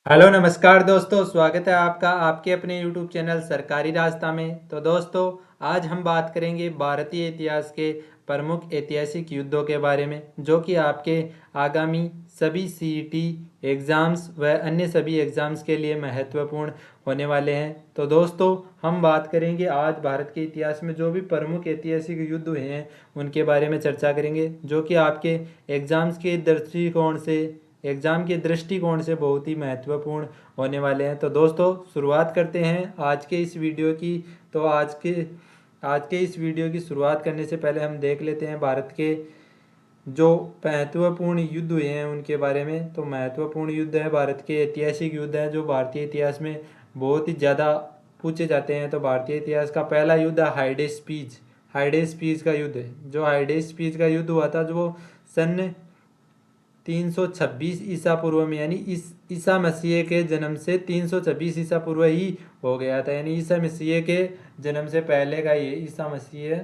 Hello नमस्कार दोस्तों, स्वागत है आपका आपके अपने यूट्यूब चैनल सरकारी रास्ता में। तो दोस्तों, आज हम बात करेंगे भारतीय इतिहास के प्रमुख ऐतिहासिक युद्धों के बारे में, जो कि आपके आगामी सभी सीईटी एग्ज़ाम्स व अन्य सभी एग्ज़ाम्स के लिए महत्वपूर्ण होने वाले हैं। तो दोस्तों, हम बात करेंगे आज भारत के इतिहास में जो भी प्रमुख ऐतिहासिक युद्ध हुए हैं उनके बारे में चर्चा करेंगे, जो कि आपके एग्ज़ाम के दृष्टिकोण से बहुत ही महत्वपूर्ण होने वाले हैं। तो दोस्तों, शुरुआत करते हैं आज के इस वीडियो की। तो आज के इस वीडियो की शुरुआत करने से पहले हम देख लेते हैं भारत के जो महत्वपूर्ण युद्ध हुए हैं उनके बारे में। तो महत्वपूर्ण युद्ध है भारत के ऐतिहासिक युद्ध हैं जो भारतीय इतिहास में बहुत ही ज़्यादा पूछे जाते हैं। तो भारतीय इतिहास का पहला युद्ध है हाइडेस्पीज का युद्ध है। जो हाइडेस्पीज का युद्ध हुआ था, जो सन 326 ईसा पूर्व में, यानी ईसा मसीह के जन्म से 326 ईसा पूर्व ही हो गया था। यानी ईसा मसीह के जन्म से पहले का ये ईसा मसीह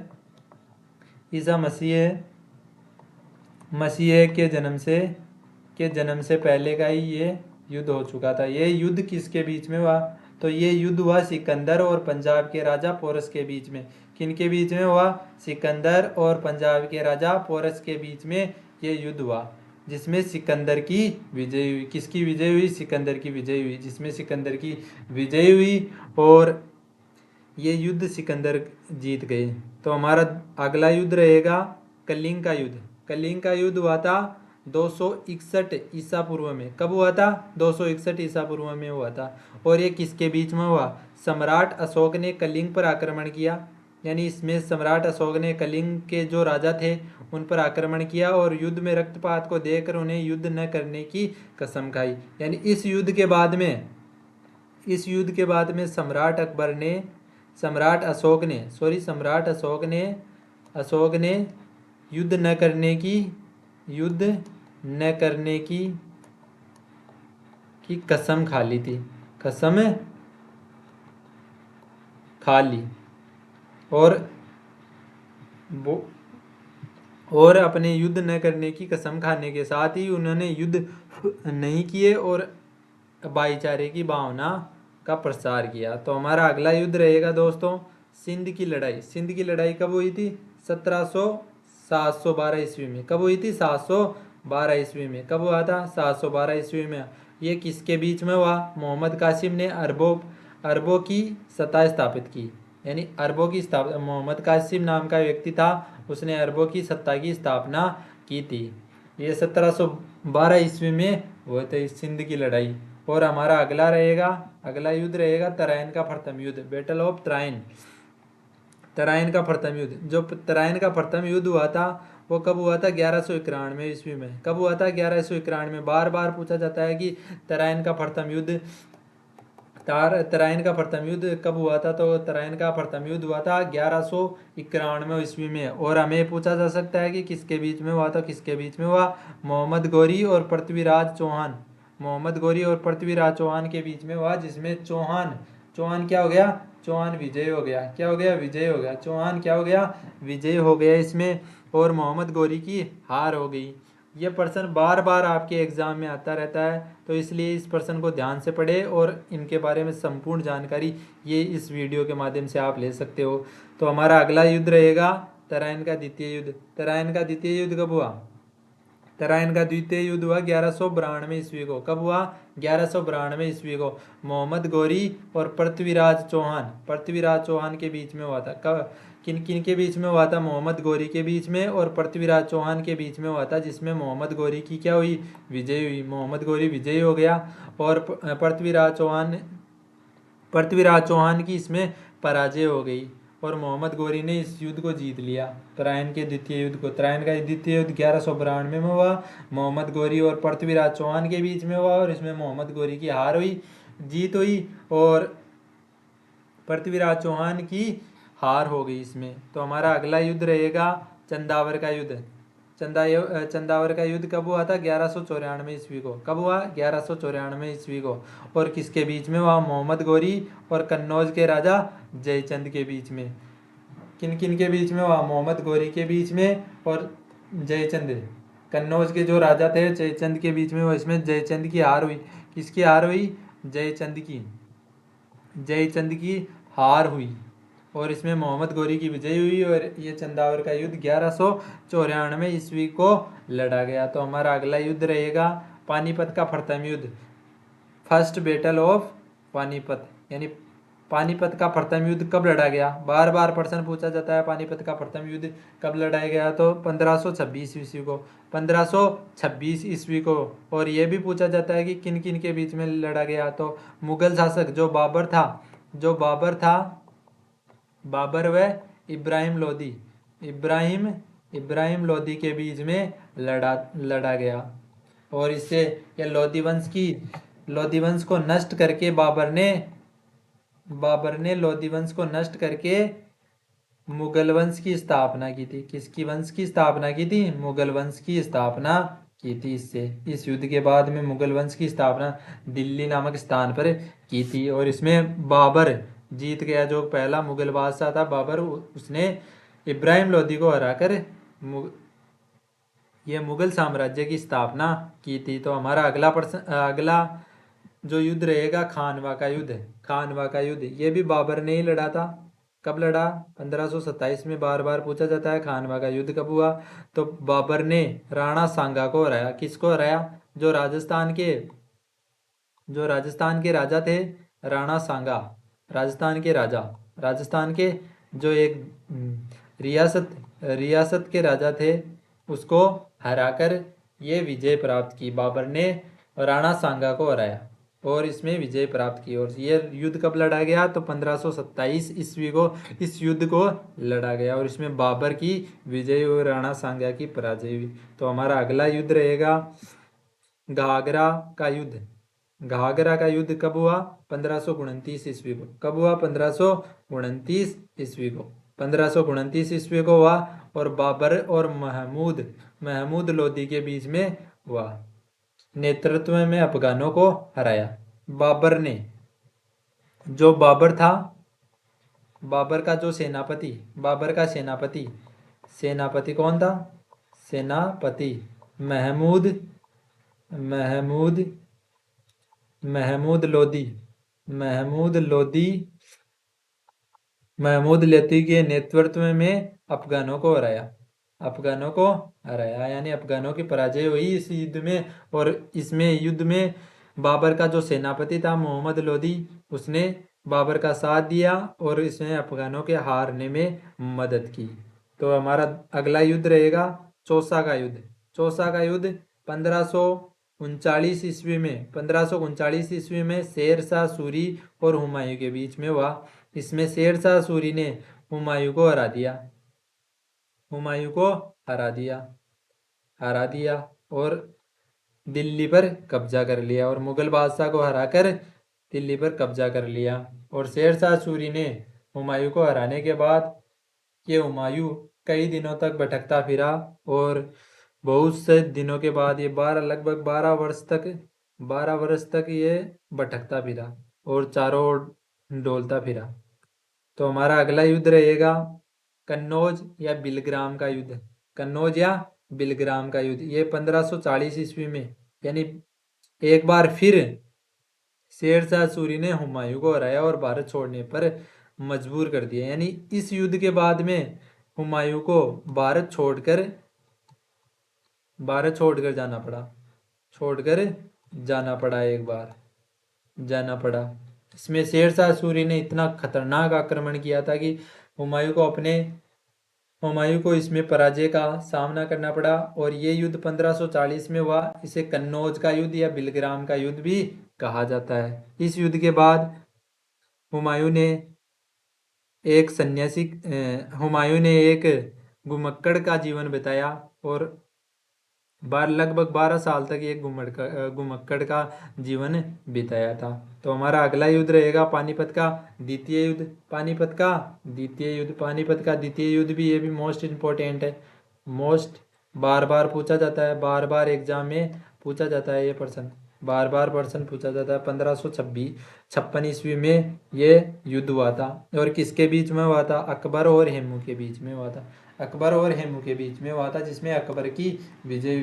के जन्म से पहले का ही ये युद्ध हो चुका था। ये युद्ध किसके बीच में हुआ? तो ये युद्ध हुआ सिकंदर और पंजाब के राजा पोरस के बीच में। किनके बीच में हुआ? सिकंदर और पंजाब के राजा पोरस के बीच में ये युद्ध हुआ, जिसमें सिकंदर की विजय हुई। किसकी विजय हुई? सिकंदर की विजय हुई, जिसमें सिकंदर की विजय हुई और ये युद्ध सिकंदर जीत गए। तो हमारा अगला युद्ध रहेगा कलिंग का युद्ध। कलिंग का युद्ध हुआ था 261 ईसा पूर्व में। कब हुआ था? 261 ईसा पूर्व में हुआ था। और ये किसके बीच में हुआ? सम्राट अशोक ने कलिंग पर आक्रमण किया। यानी इसमें सम्राट अशोक ने कलिंग के जो राजा थे उन पर आक्रमण किया और युद्ध में रक्तपात को देखकर उन्हें युद्ध न करने की कसम खाई। यानी इस युद्ध के बाद में सम्राट अशोक ने युद्ध न करने की कसम खा ली थी। कसम खा ली और अपने युद्ध न करने की कसम खाने के साथ ही उन्होंने युद्ध नहीं किए और भाईचारे की भावना का प्रसार किया। तो हमारा अगला युद्ध रहेगा दोस्तों सिंध की लड़ाई। सिंध की लड़ाई कब हुई थी? 712 ईस्वी में। कब हुई थी? 712 ईस्वी में। कब हुआ था? 712 ईस्वी में। ये किसके बीच में हुआ? मोहम्मद कासिम ने अरबों की सत्ता स्थापित की। यानी मोहम्मद कासिम नाम का व्यक्ति था, उसने अरबों की सत्ता की स्थापना की थी। ये 1712 ईस्वी में हुए थे सिंध की लड़ाई। और हमारा अगला युद्ध रहेगा तराइन का प्रथम युद्ध, बैटल ऑफ तराइन। तराइन का प्रथम युद्ध, जो तराइन का प्रथम युद्ध हुआ था वो कब हुआ था? 1191 ईस्वी में। कब हुआ था? 1191 में। बार बार पूछा जाता है कि तराइन का प्रथम युद्ध कब हुआ था? तो तराइन का प्रथम युद्ध हुआ था 1191 ईस्वी में। और हमें पूछा जा सकता है कि किसके बीच में हुआ था? किसके बीच में हुआ? मोहम्मद गौरी और पृथ्वीराज चौहान के बीच में हुआ, जिसमें चौहान क्या हो गया? चौहान विजय हो गया। क्या हो गया? विजय हो गया। चौहान क्या हो गया? विजय हो गया इसमें, और मोहम्मद गौरी की हार हो गई। ये प्रश्न बार बार आपके एग्ज़ाम में आता रहता है, तो इसलिए इस प्रश्न को ध्यान से पढ़े और इनके बारे में संपूर्ण जानकारी ये इस वीडियो के माध्यम से आप ले सकते हो। तो हमारा अगला युद्ध रहेगा तराइन का द्वितीय युद्ध। तराइन का द्वितीय युद्ध कब हुआ? तराइन का द्वितीय युद्ध हुआ 1192 ईस्वी को। कब हुआ? 1192 ईस्वी को। मोहम्मद गौरी और पृथ्वीराज चौहान के बीच में हुआ था। कब? किन किन के बीच में हुआ था? मोहम्मद गौरी के बीच में और पृथ्वीराज चौहान के बीच में हुआ था, जिसमें मोहम्मद गौरी की क्या हुई? विजय हुई। मोहम्मद गौरी विजयी हो गया और पृथ्वीराज चौहान की इसमें पराजय हो गई और मोहम्मद गौरी ने इस युद्ध को जीत लिया, तराइन के द्वितीय युद्ध को। तराइन का द्वितीय युद्ध 1192 में हुआ। मोहम्मद गौरी और पृथ्वीराज चौहान के बीच में हुआ और इसमें मोहम्मद गौरी की जीत हुई और पृथ्वीराज चौहान की हार हो गई इसमें। तो हमारा अगला युद्ध रहेगा चंदावर का युद्ध। चंदावर का युद्ध कब हुआ था? 1194 ईस्वी को। कब हुआ? 1194 ईस्वी को। और किसके बीच में हुआ? मोहम्मद गौरी और कन्नौज के राजा जयचंद के बीच में। किन किन के बीच में हुआ? मोहम्मद गौरी के बीच में और जयचंद, कन्नौज के जो राजा थे जयचंद के बीच में हुआ। इसमें जयचंद की हार हुई। किसकी हार हुई? जयचंद की हार हुई। और इसमें मोहम्मद गौरी की विजय हुई और ये चंदावर का युद्ध 1194 ईस्वी को लड़ा गया। तो हमारा अगला युद्ध रहेगा पानीपत का प्रथम युद्ध, फर्स्ट बैटल ऑफ पानीपत। यानी पानीपत का प्रथम युद्ध कब लड़ा गया? बार बार प्रश्न पूछा जाता है पानीपत का प्रथम युद्ध कब लड़ाया गया? तो 1526 ईस्वी को, 1526 ईस्वी को। और यह भी पूछा जाता है कि किन किन के बीच में लड़ा गया? तो मुगल शासक जो बाबर था, बाबर व इब्राहिम लोदी, इब्राहिम लोदी के बीच में लड़ा गया। और इससे यह लोदी वंश को नष्ट करके बाबर ने लोदी वंश को नष्ट करके मुगल वंश की स्थापना की थी। किसकी वंश की स्थापना की थी? मुगल वंश की स्थापना की थी। इससे इस युद्ध के बाद में मुगल वंश की स्थापना दिल्ली नामक स्थान पर की थी। और इसमें बाबर जीत गया, जो पहला मुगल बादशाह था बाबर, उसने इब्राहिम लोदी को हराकर ये मुगल साम्राज्य की स्थापना की थी। तो हमारा अगला जो युद्ध रहेगा खानवा का युद्ध। ये भी बाबर ने ही लड़ा था। कब लड़ा? 1527 में। बार बार पूछा जाता है खानवा का युद्ध कब हुआ? तो बाबर ने राणा सांगा को हराया। किसको हराया? जो राजस्थान के राजा थे, राणा सांगा, राजस्थान के जो एक रियासत के राजा थे, उसको हराकर ये विजय प्राप्त की। बाबर ने राणा सांगा को हराया और इसमें विजय प्राप्त की। और ये युद्ध कब लड़ा गया? तो 1527 ईस्वी को इस युद्ध को लड़ा गया। और इसमें बाबर की विजय और राणा सांगा की पराजय हुई। तो हमारा अगला युद्ध रहेगा घाघरा का युद्ध। घाघरा का युद्ध कब हुआ? 1529 ईस्वी को। कब हुआ? 1529 ईस्वी को। 1529 ईस्वी को हुआ और बाबर और महमूद लोदी के बीच में हुआ। नेतृत्व में अफगानों को हराया। बाबर ने, जो बाबर था, बाबर का जो सेनापति कौन था? सेनापति महमूद लोदी के नेतृत्व में अफगानों को हराया। यानी अफगानों की पराजय हुई इस युद्ध में। और इसमें युद्ध में बाबर का जो सेनापति था मोहम्मद लोदी, उसने बाबर का साथ दिया और इसने अफगानों के हारने में मदद की। तो हमारा अगला युद्ध रहेगा चौसा का युद्ध 1539 ईस्वी में शेर शाह सूरी और हुमायूं के बीच में हुआ। इसमें शेर शाह सूरी ने हुमायूं को हरा दिया और दिल्ली पर कब्जा कर लिया और मुगल बादशाह को हराकर दिल्ली पर कब्जा कर लिया। और शेर शाह सूरी ने हुमायूं को हराने के बाद ये हुमायूं कई दिनों तक भटकता फिरा और बहुत से दिनों के बाद ये लगभग 12 वर्ष तक ये भटकता फिरा और चारों ओर डोलता फिरा। तो हमारा अगला युद्ध रहेगा कन्नौज या बिलग्राम का युद्ध। ये 1540 ईस्वी में, यानी एक बार फिर शेर शाह सूरी ने हुमायूं को हराया और भारत छोड़ने पर मजबूर कर दिया। यानी इस युद्ध के बाद में हुमायूं को भारत छोड़कर जाना पड़ा। इसमें शेर शाह सूरी ने इतना खतरनाक आक्रमण किया था कि हुमायूं को इसमें पराजय का सामना करना पड़ा। और ये युद्ध 1540 में हुआ। इसे कन्नौज का युद्ध या बिलग्राम का युद्ध भी कहा जाता है। इस युद्ध के बाद हुमायूं ने एक घुमक्कड़ का जीवन बिताया और लगभग 12 साल तक एक घुमक्कड़ का जीवन बिताया था। तो हमारा अगला युद्ध रहेगा पानीपत का द्वितीय युद्ध भी, ये भी मोस्ट इम्पोर्टेंट है। बार बार पूछा जाता है, बार बार एग्जाम में पूछा जाता है ये प्रश्न, बार बार प्रश्न पूछा जाता है। 1556 ईस्वी में ये युद्ध हुआ था। और किसके बीच में हुआ था? अकबर और हेमू के बीच में हुआ था। जिसमें अकबर की विजय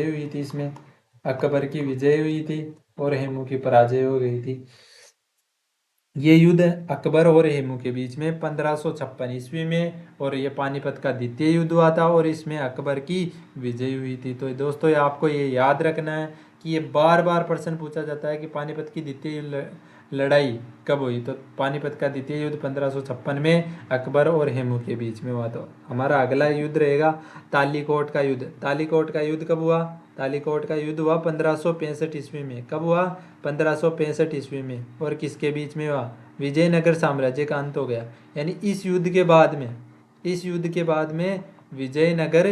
हुई थी। इसमें अकबर की विजय हुई थी और हेमू की पराजय हो गई थी। ये युद्ध अकबर और हेमू के बीच में 1556 ईस्वी में, और ये पानीपत का द्वितीय युद्ध हुआ था और इसमें अकबर की विजय हुई थी। तो दोस्तों आपको ये याद रखना है कि ये बार बार प्रश्न पूछा जाता है कि पानीपत की द्वितीय लड़ाई कब हुई। तो पानीपत का द्वितीय युद्ध 1556 में अकबर और हेमू के बीच में हुआ। तो हमारा अगला युद्ध रहेगा तालीकोट का युद्ध। तालीकोट का युद्ध कब हुआ? तालीकोट का युद्ध हुआ 1565 ईस्वी में। कब हुआ? 1565 ईस्वी में। और किसके बीच में हुआ? विजयनगर साम्राज्य का अंत हो गया। यानी इस युद्ध के बाद में विजयनगर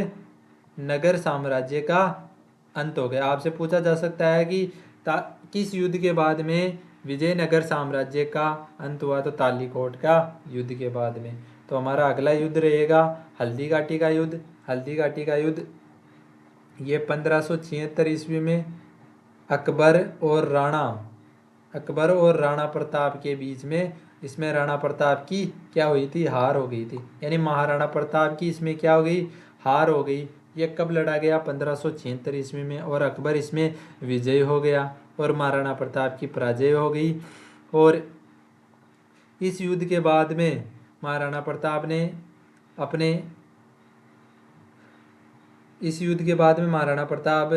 नगर साम्राज्य का अंत हो गया। आपसे पूछा जा सकता है कि किस युद्ध के बाद में विजयनगर साम्राज्य का अंत हुआ? तो तालीकोट का युद्ध के बाद में। तो हमारा अगला युद्ध रहेगा हल्दी घाटी का युद्ध। हल्दी घाटी का युद्ध ये 1576 ईस्वी में अकबर और राणा प्रताप के बीच में, इसमें राणा प्रताप की क्या हुई थी? हार हो गई थी। यानी महाराणा प्रताप की इसमें क्या हो गई? हार हो गई। ये कब लड़ा गया? 1576 ईस्वी में। और अकबर इसमें विजय हो गया और महाराणा प्रताप की पराजय हो गई। और इस युद्ध के बाद में महाराणा प्रताप ने अपने इस युद्ध के बाद में महाराणा प्रताप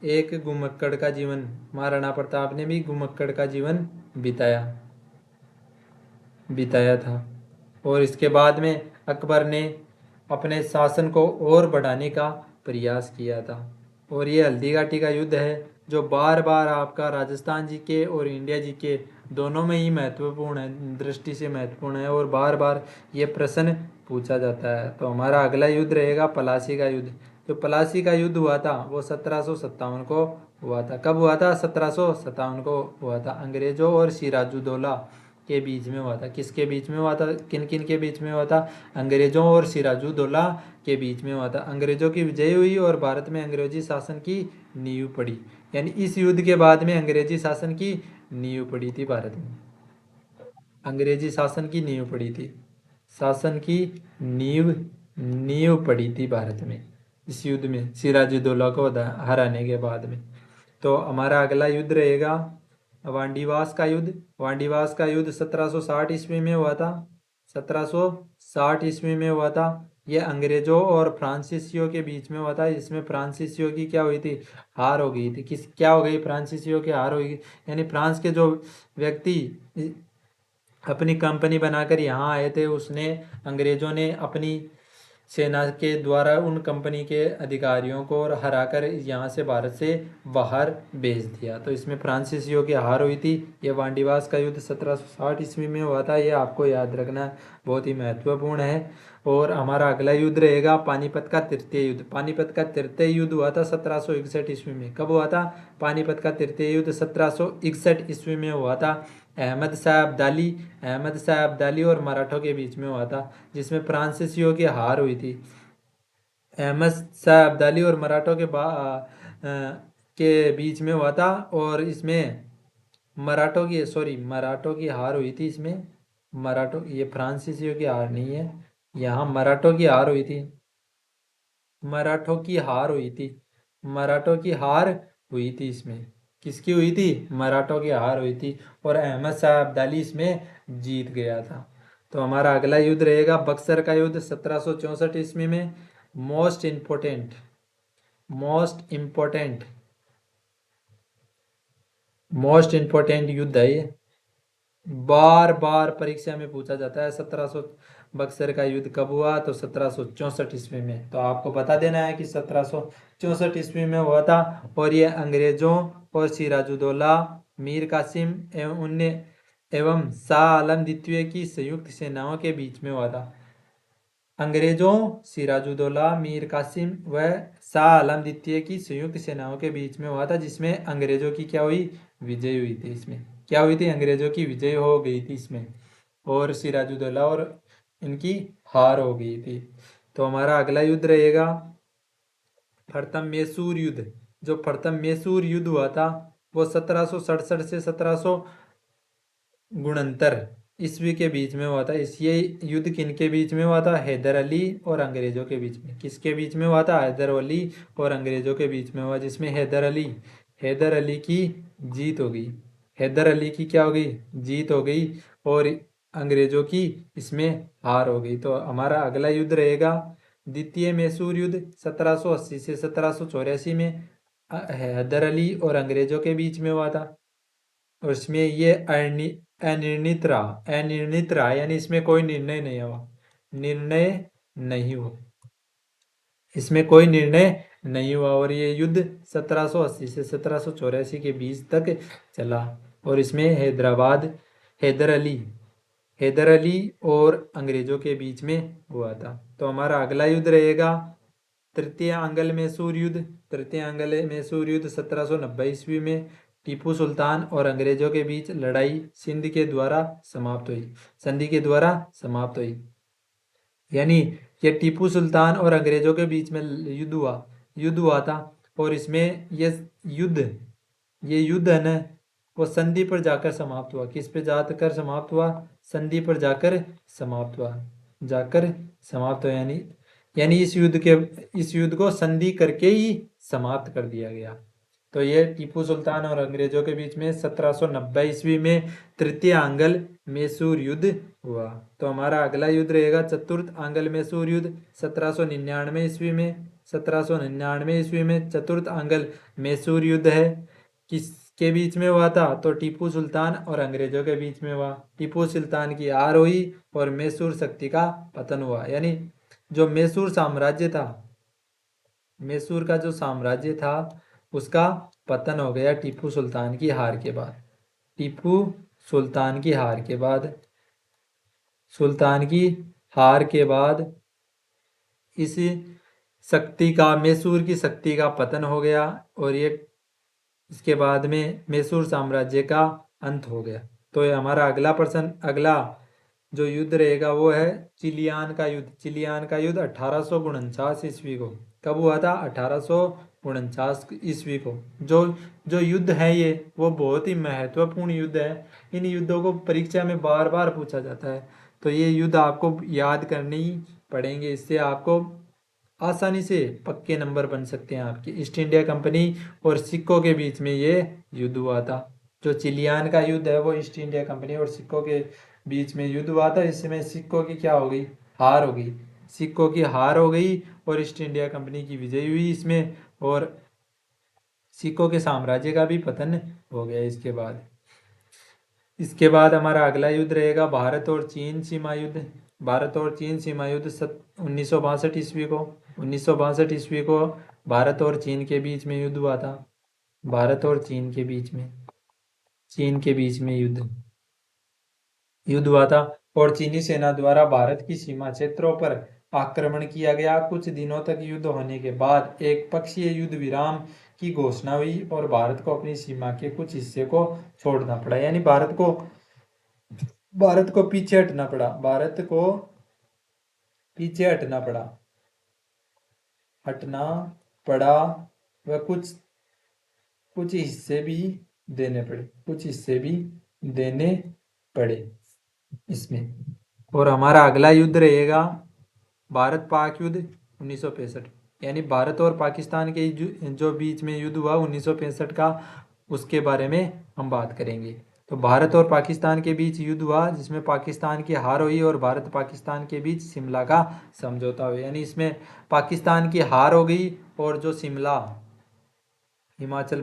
एक घुमक्कड़ का जीवन, महाराणा प्रताप ने भी घुमक्कड़ का जीवन बिताया था। और इसके बाद में अकबर ने अपने शासन को और बढ़ाने का प्रयास किया था। और ये हल्दी घाटी का युद्ध है जो बार बार आपका राजस्थान जी के और इंडिया जी के दोनों में ही महत्वपूर्ण है, दृष्टि से महत्वपूर्ण है, और बार बार ये प्रश्न पूछा जाता है। तो हमारा अगला युद्ध रहेगा प्लासी का युद्ध। जो प्लासी का युद्ध हुआ था वो 1757 को हुआ था। कब हुआ था? 1757 को हुआ था। अंग्रेजों और सिराजुद्दौला के बीच में हुआ था। किसके बीच में हुआ था? किन किन के बीच में हुआ था? अंग्रेजों और सिराजुद्दौला के बीच में हुआ था। अंग्रेजों की विजय हुई और भारत में अंग्रेजी शासन की नींव पड़ी। यानी इस युद्ध के बाद में अंग्रेजी शासन की नींव पड़ी थी भारत में। अंग्रेजी शासन की नींव पड़ी थी। शासन की नींव पड़ी थी भारत में इस युद्ध में, सिराजुद्दौला को हराने के बाद में। तो हमारा अगला युद्ध रहेगा वांडीवास का युद्ध। वांडीवास का युद्ध 1760 ईस्वी में हुआ था। 1760 ईस्वी में हुआ था। ये अंग्रेजों और फ्रांसीसियों के बीच में हुआ था। इसमें फ्रांसीसियों की क्या हुई थी? हार हो गई थी। क्या हो गई? फ्रांसीसियों की हार हो गई। यानी फ्रांस के जो व्यक्ति अपनी कंपनी बनाकर यहाँ आए थे, उसने अंग्रेजों ने अपनी सेना के द्वारा उन कंपनी के अधिकारियों को हराकर यहाँ से भारत से बाहर भेज दिया। तो इसमें फ्रांसीसियों की हार हुई थी। यह वांडीवास का युद्ध 1760 ईस्वी में हुआ था। ये आपको याद रखना बहुत ही महत्वपूर्ण है। और हमारा अगला युद्ध रहेगा पानीपत का तृतीय युद्ध। पानीपत का तृतीय युद्ध हुआ था 1761 ईस्वी में। कब हुआ था? पानीपत का तृतीय युद्ध 1761 ईस्वी में हुआ था। अहमद शाह अब्दाली और मराठों के बीच में हुआ था, जिसमें फ्रांसीसियों की हार हुई थी। अहमद शाह अब्दाली और मराठों के बीच में हुआ था। और इसमें मराठों की हार हुई थी। इसमें ये फ्रांसीसियों की हार नहीं है, यहाँ मराठों की हार हुई थी। मराठों की हार हुई थी। मराठों की हार हुई थी इसमें। किसकी हुई थी? मराठों की हार हुई थी। और अहमद शाह अब्दाली इसमें जीत गया था। तो हमारा अगला युद्ध रहेगा बक्सर का युद्ध 1764 ईस्वी में। मोस्ट इंपोर्टेंट युद्ध है ये। बार बार परीक्षा में पूछा जाता है। 1700 बक्सर का युद्ध कब हुआ? तो 1764 ईस्वी में। तो आपको बता देना है कि 1764 ईस्वी में हुआ था। और ये अंग्रेजों और सिराजुद्दौला, मीर कासिम एवं शाह आलम द्वितीय की संयुक्त सेनाओं के बीच में हुआ था। अंग्रेजों, सिराजुद्दौला, मीर कासिम व शाह आलम द्वितीय की संयुक्त सेनाओं के बीच में हुआ था, जिसमें अंग्रेजों की क्या हुई? विजय हुई थी। इसमें क्या हुई थी? अंग्रेजों की विजय हो गई थी इसमें, और सिराजुद्दौला और इनकी हार हो गई थी। तो हमारा अगला युद्ध रहेगा प्रथम मैसूर युद्ध। जो प्रथम मैसूर युद्ध हुआ था वो 1767 से 1769 ईस्वी के बीच में हुआ था। ये युद्ध किन के बीच में हुआ था? हैदर अली और अंग्रेजों के बीच में। किसके बीच में हुआ था? हैदर अली और अंग्रेजों के बीच में हुआ, जिसमें हैदर अली हैदर अली की जीत हो गई। हैदर अली की क्या हो गई? जीत हो गई। और अंग्रेजों की इसमें हार हो गई। तो हमारा अगला युद्ध रहेगा द्वितीय मैसूर युद्ध 1780 से 1784 में हैदर अली और अंग्रेजों के बीच में हुआ था। और इसमें ये अनिर्णित रहा यानी इसमें कोई निर्णय नहीं हुआ। निर्णय नहीं हुआ, इसमें कोई निर्णय नहीं हुआ। और ये युद्ध 1780 से 1784 के बीच तक चला। और इसमें हैदर अली हैदर अली और अंग्रेजों के बीच में हुआ था। तो हमारा अगला युद्ध रहेगा तृतीय आंग्ल मैसूर युद्ध। तृतीय आंग्ल मैसूर युद्ध 1790 ईस्वी में टीपू सुल्तान और अंग्रेजों के बीच लड़ाई संधि के द्वारा समाप्त हुई। यानी ये टीपू सुल्तान और अंग्रेजों के बीच में युद्ध हुआ था। और इसमें ये युद्ध है ना, वो संधि पर जाकर समाप्त हुआ। किस पे जाकर समाप्त हुआ? संधि पर जाकर समाप्त हुआ। यानी इस युद्ध को संधि करके ही समाप्त कर दिया गया। तो ये टीपू सुल्तान और अंग्रेजों के बीच में 1790 ईस्वी में तृतीय आंग्ल मैसूर युद्ध हुआ। तो हमारा अगला युद्ध रहेगा चतुर्थ आंग्ल मैसूर युद्ध 1799 ईस्वी में। 1799 ईस्वी में चतुर्थ आंग्ल मैसूर युद्ध है। किसके बीच में हुआ था? तो टीपू सुल्तान और अंग्रेजों के बीच में हुआ। टीपू सुल्तान की हार हुई और मैसूर शक्ति का पतन हुआ। यानी जो मैसूर साम्राज्य था, मैसूर का जो साम्राज्य था उसका पतन हो गया टीपू सुल्तान की हार के बाद। टीपू सुल्तान की हार के बाद इस मैसूर की शक्ति का पतन हो गया। और ये इसके बाद में मैसूर साम्राज्य का अंत हो गया। तो ये हमारा अगला जो युद्ध रहेगा वो है चिलियान का युद्ध। चिलियान का युद्ध 1849 ईस्वी को कब हुआ था? 1849 ईस्वी को। जो युद्ध है ये वो बहुत ही महत्वपूर्ण युद्ध है। इन युद्धों को परीक्षा में बार बार पूछा जाता है। तो ये युद्ध आपको याद करने ही पड़ेंगे। इससे आपको आसानी से पक्के नंबर बन सकते हैं आपके। ईस्ट इंडिया कंपनी और सिक्कों के बीच में ये युद्ध हुआ था। जो चिलियान का युद्ध है वो ईस्ट इंडिया कंपनी और सिक्कों के बीच में युद्ध हुआ था। इसमें सिक्कों की क्या हो गई? हार हो गई। सिक्कों की हार हो गई और ईस्ट इंडिया कंपनी की विजय हुई इसमें। और सिक्कों के साम्राज्य का भी पतन हो गया इसके बाद हमारा अगला युद्ध रहेगा भारत और चीन सीमा युद्ध। भारत और चीन सीमा युद्ध 1962 ईस्वी को 1962 ईस्वी को भारत और चीन के बीच में युद्ध हुआ था। भारत और चीन के बीच में युद्ध हुआ था। और चीनी सेना द्वारा भारत की सीमा क्षेत्रों पर आक्रमण किया गया। कुछ दिनों तक युद्ध होने के बाद एक पक्षीय युद्ध विराम की घोषणा हुई और भारत को अपनी सीमा के कुछ हिस्से को छोड़ना पड़ा। यानी भारत को पीछे हटना पड़ा व कुछ हिस्से भी देने पड़े इसमें। और हमारा अगला युद्ध रहेगा भारत पाक युद्ध 1965। यानी भारत और पाकिस्तान के जो बीच में युद्ध हुआ 1965 का, उसके बारे में हम बात करेंगे। तो भारत और पाकिस्तान के बीच युद्ध हुआ जिसमें पाकिस्तान की हार हुई और भारत पाकिस्तान के बीच शिमला का समझौता हुआ। यानी इसमें पाकिस्तान की हार हो गई और जो शिमला हिमाचल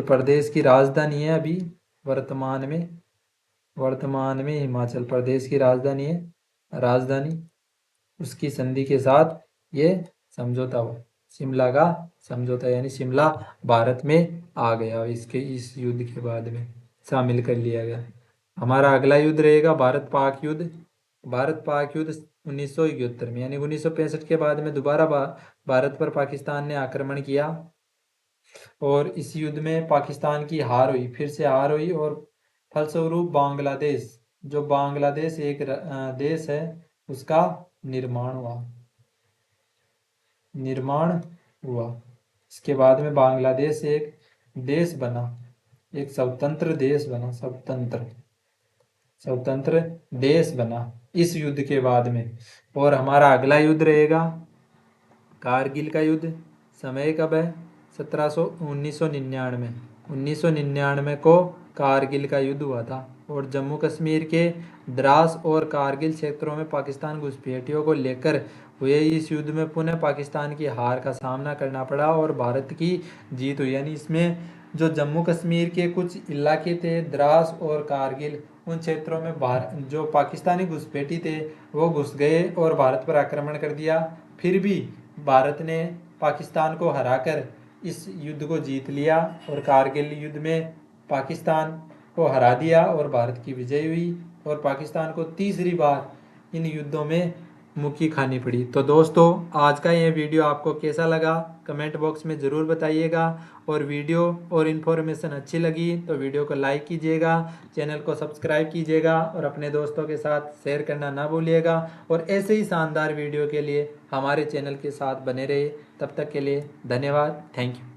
प्रदेश की राजधानी है अभी वर्तमान में हिमाचल प्रदेश की राजधानी उसकी संधि के साथ ये समझौता हुआ, शिमला का समझौता। यानी शिमला भारत में आ गया। इस युद्ध के बाद में शामिल कर लिया गया। हमारा अगला युद्ध रहेगा भारत पाक युद्ध 1971 में। यानी 1965 के बाद में दोबारा भारत पर पाकिस्तान ने आक्रमण किया और इस युद्ध में पाकिस्तान की फिर से हार हुई और फलस्वरूप बांग्लादेश एक देश है उसका निर्माण हुआ। इसके बाद में बांग्लादेश एक देश बना, एक स्वतंत्र देश बना इस युद्ध के बाद में। और हमारा अगला युद्ध रहेगा कारगिल का युद्ध। समय कब है? 1999 को कारगिल का युद्ध हुआ था और जम्मू कश्मीर के द्रास और कारगिल क्षेत्रों में पाकिस्तान घुसपैठियों को लेकर हुए इस युद्ध में पुनः पाकिस्तान की हार का सामना करना पड़ा और भारत की जीत हुई। यानी इसमें जो जम्मू कश्मीर के कुछ इलाके थे, द्रास और कारगिल, उन क्षेत्रों में जो पाकिस्तानी घुसपैठी थे वो घुस गए और भारत पर आक्रमण कर दिया। फिर भी भारत ने पाकिस्तान को हराकर इस युद्ध को जीत लिया और कारगिल युद्ध में पाकिस्तान को हरा दिया और भारत की विजय हुई और पाकिस्तान को तीसरी बार इन युद्धों में मुक्की खानी पड़ी। तो दोस्तों, आज का ये वीडियो आपको कैसा लगा कमेंट बॉक्स में ज़रूर बताइएगा और वीडियो और इन्फॉर्मेशन अच्छी लगी तो वीडियो को लाइक कीजिएगा, चैनल को सब्सक्राइब कीजिएगा और अपने दोस्तों के साथ शेयर करना ना भूलिएगा। और ऐसे ही शानदार वीडियो के लिए हमारे चैनल के साथ बने रहिए। तब तक के लिए धन्यवाद। Thank you.